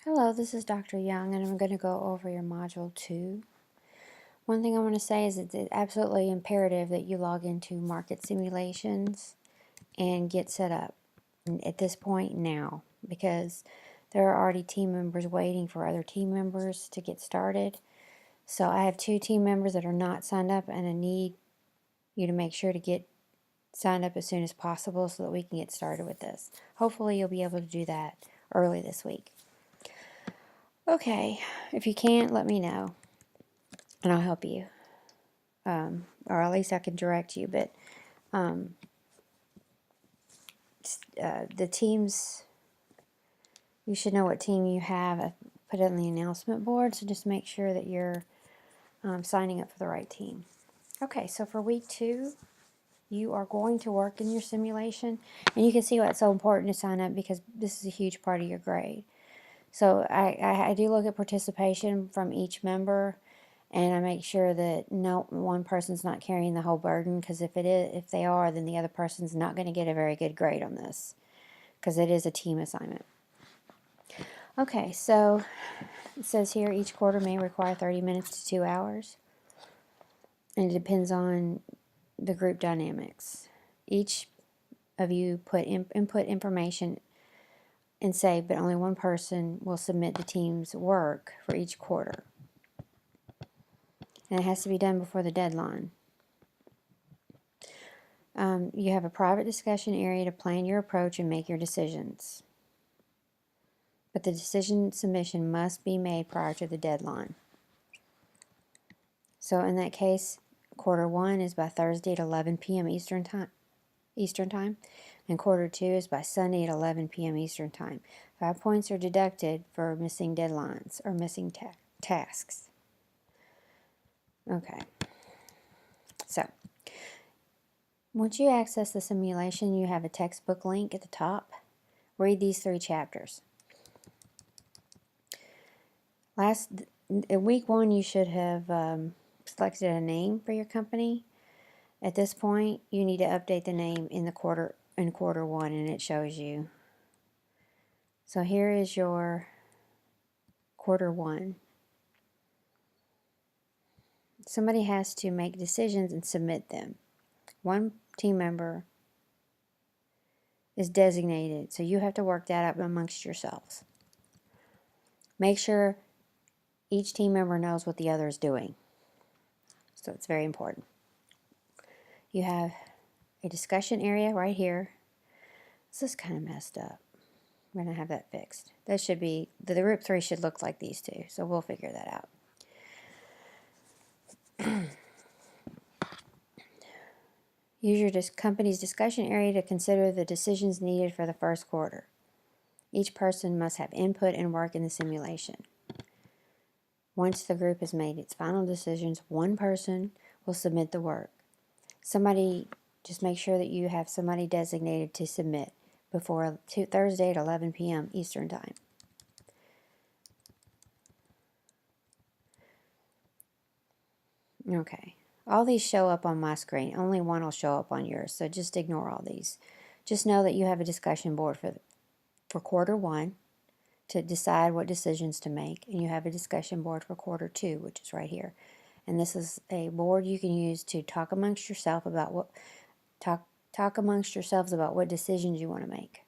Hello, this is Dr. Young, and I'm going to go over your Module 2. One thing I want to say is it's absolutely imperative that you log into market simulations and get set up at this point now, because there are already team members waiting for other team members to get started. So I have 2 team members that are not signed up, and I need you to make sure to get signed up as soon as possible so that we can get started with this. Hopefully you'll be able to do that early this week. Okay, if you can't, let me know, and I'll help you. Or at least I can direct you, but the teams, you should know what team you have. I put it on the announcement board, so just make sure that you're signing up for the right team. Okay, so for week 2, you are going to work in your simulation, and you can see why it's so important to sign up, because this is a huge part of your grade. So I do look at participation from each member, and I make sure that no one person's not carrying the whole burden, because if they are, then the other person's not going to get a very good grade on this, because it is a team assignment. Okay, so it says here each quarter may require 30 minutes to 2 hours, and it depends on the group dynamics. Each of you input information and save, but only one person will submit the team's work for each quarter. And it has to be done before the deadline. You have a private discussion area to plan your approach and make your decisions. But the decision submission must be made prior to the deadline. So in that case, quarter 1 is by Thursday at 11 p.m. Eastern time, and quarter 2 is by Sunday at 11 p.m. Eastern time. 5 points are deducted for missing deadlines or missing tasks. Okay. So, once you access the simulation, you have a textbook link at the top. Read these 3 chapters. In week 1, you should have selected a name for your company. At this point, you need to update the name in quarter 1, and it shows you. So here is your quarter 1. Somebody has to make decisions and submit them. One team member is designated, so you have to work that out amongst yourselves. Make sure each team member knows what the other is doing. So it's very important. You have a discussion area right here. This is kind of messed up. I'm going to have that fixed. That should be, the group 3 should look like these 2, so we'll figure that out. Use your company's discussion area to consider the decisions needed for the first quarter. Each person must have input and work in the simulation. Once the group has made its final decisions, one person will submit the work. Just make sure that you have somebody designated to submit before Thursday at 11 p.m. Eastern time. Okay. All these show up on my screen. Only one will show up on yours, so just ignore all these. Just know that you have a discussion board for quarter 1 to decide what decisions to make, and you have a discussion board for quarter 2, which is right here. And this is a board you can use to talk amongst yourselves about what decisions you want to make.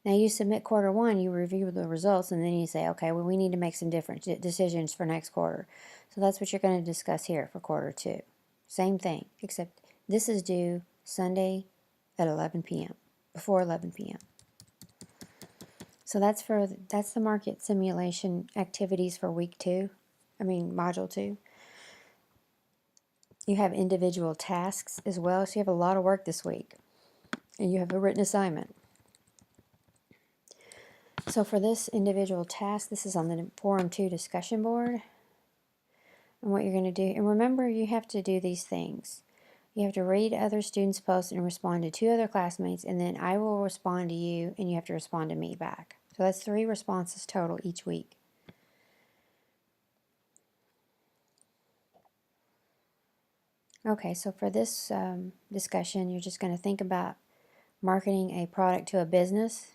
Now you submit quarter 1, you review the results, and then you say, okay, well, we need to make some different decisions for next quarter. So that's what you're going to discuss here for quarter 2. Same thing, except this is due Sunday at 11 p.m., before 11 p.m. So that's the market simulation activities for week 2, module 2. You have individual tasks as well, so you have a lot of work this week, and you have a written assignment. So for this individual task, this is on the Forum 2 discussion board. And what you're going to do, and remember you have to do these things. You have to read other students' posts and respond to 2 other classmates, and then I will respond to you, and you have to respond to me back. So that's 3 responses total each week. Okay, so for this discussion, you're just going to think about marketing a product to a business.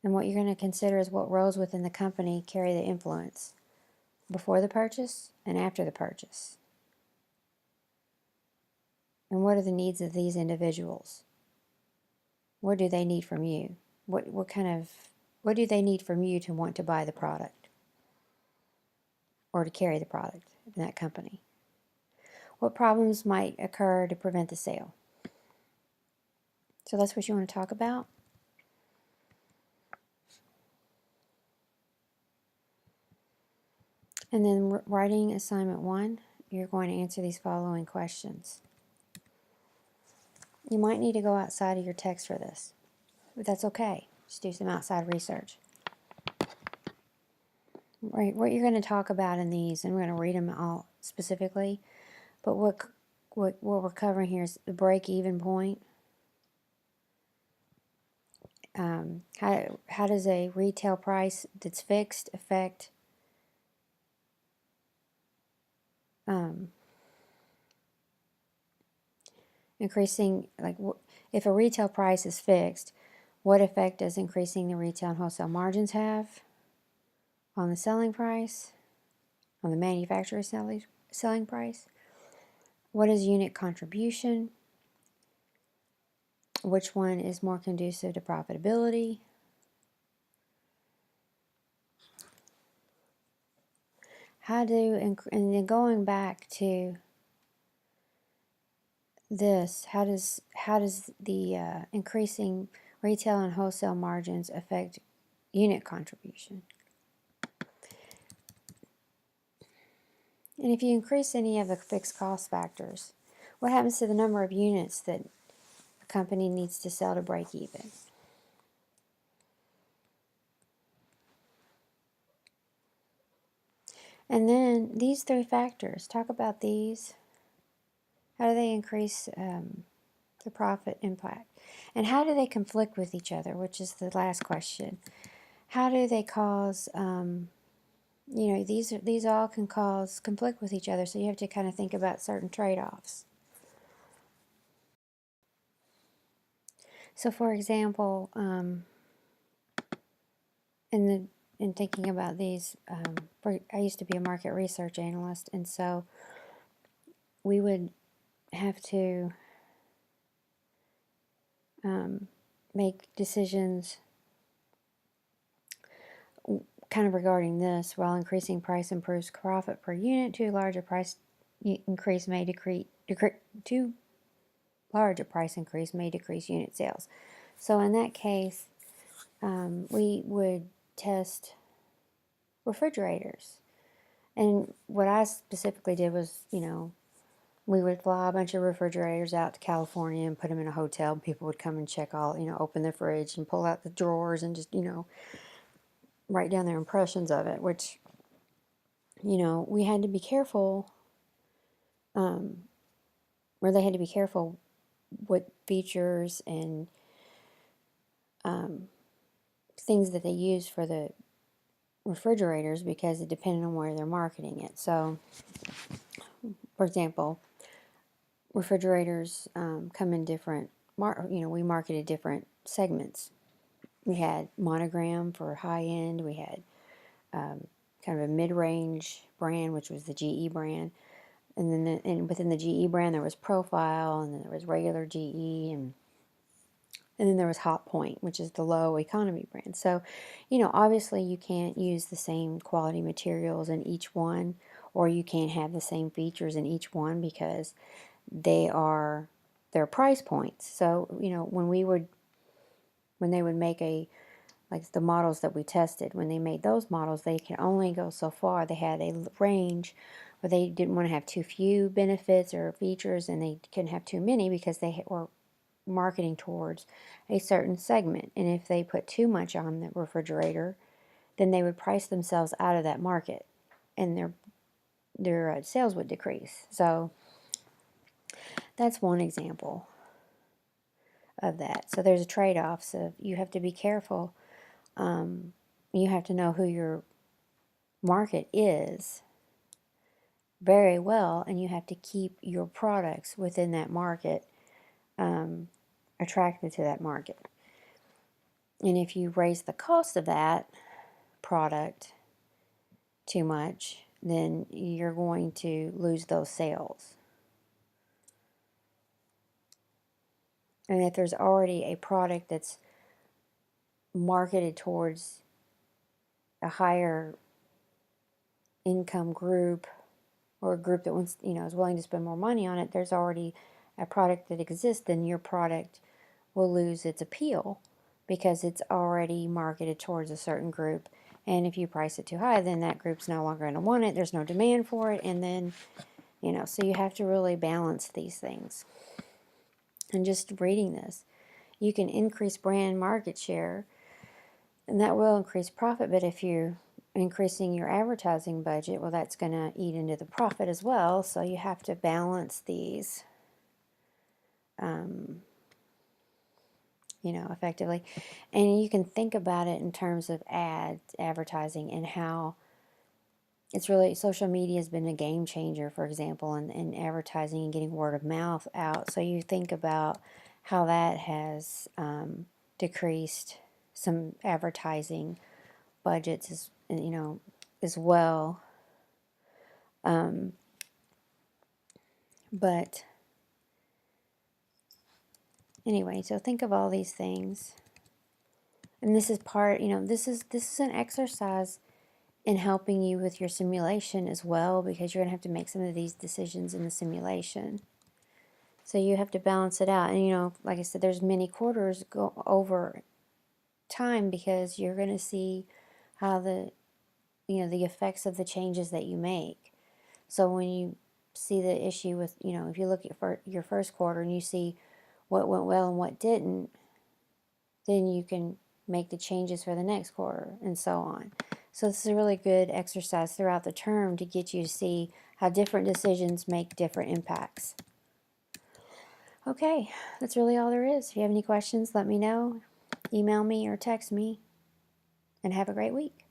And what you're going to consider is what roles within the company carry the influence before the purchase and after the purchase. And what are the needs of these individuals? What do they need from you? What do they need from you to want to buy the product or to carry the product in that company? What problems might occur to prevent the sale? So that's what you want to talk about. And then writing assignment 1, you're going to answer these following questions. You might need to go outside of your text for this, but that's okay. Just do some outside research. Right, what you're going to talk about in these, and we're going to read them all specifically, but what we're covering here is the break-even point. How does a retail price that's fixed affect increasing, like if a retail price is fixed, what effect does increasing the retail and wholesale margins have on the selling price, on the manufacturer selling price? What is unit contribution? Which one is more conducive to profitability? And then going back to this, how does the increasing retail and wholesale margins affect unit contribution? And if you increase any of the fixed cost factors, what happens to the number of units that a company needs to sell to break even? And then these 3 factors, talk about these. How do they increase the profit impact? And how do they conflict with each other, which is the last question. How do they cause, these all can cause conflict with each other, so you have to kind of think about certain trade-offs. So for example, in thinking about these, I used to be a market research analyst, and so we would have to make decisions kind of regarding this. While increasing price improves profit per unit, too large a price increase may decrease unit sales. So in that case, we would test refrigerators. And what I specifically did was, we would fly a bunch of refrigerators out to California and put them in a hotel. And people would come and check all, open the fridge and pull out the drawers and just, write down their impressions of it, which, we had to be careful, or they had to be careful what features and things that they use for the refrigerators, because it depended on where they're marketing it. So, for example, refrigerators come in different, we marketed different segments. We had Monogram for high end. We had kind of a mid-range brand, which was the GE brand. And then within the GE brand, there was Profile, and then there was regular GE, and then there was Hot Point, which is the low economy brand. So, obviously you can't use the same quality materials in each one, or you can't have the same features in each one, because their price points. So, when they would make like the models that we tested, when they made those models, they can only go so far. They had a range where they didn't want to have too few benefits or features, and they couldn't have too many, because they were marketing towards a certain segment. And if they put too much on the refrigerator, then they would price themselves out of that market, and their sales would decrease. So that's one example of that. So there's a trade-off. So you have to be careful. You have to know who your market is very well, and you have to keep your products within that market attracted to that market. And if you raise the cost of that product too much, then you're going to lose those sales. And if there's already a product that's marketed towards a higher income group, or a group that wants, is willing to spend more money on it, there's already a product that exists, then your product will lose its appeal because it's already marketed towards a certain group. And if you price it too high, then that group's no longer going to want it. There's no demand for it. And then, so you have to really balance these things. And just reading this, you can increase brand market share, and that will increase profit. But if you're increasing your advertising budget, well, that's going to eat into the profit as well. So you have to balance these, effectively. And you can think about it in terms of advertising, and how it's really, social media has been a game changer, for example, in advertising and getting word of mouth out. So you think about how that has decreased some advertising budgets, as well. But anyway, so think of all these things. And this is part, this is an exercise in helping you with your simulation as well, because you're going to have to make some of these decisions in the simulation. So you have to balance it out. And, like I said, there's many quarters go over time, because you're going to see how the effects of the changes that you make. So when you see the issue with, if you look at your first quarter and you see what went well and what didn't, then you can make the changes for the next quarter, and so on. So this is a really good exercise throughout the term to get you to see how different decisions make different impacts. Okay, that's really all there is. If you have any questions, let me know. Email me or text me, and have a great week.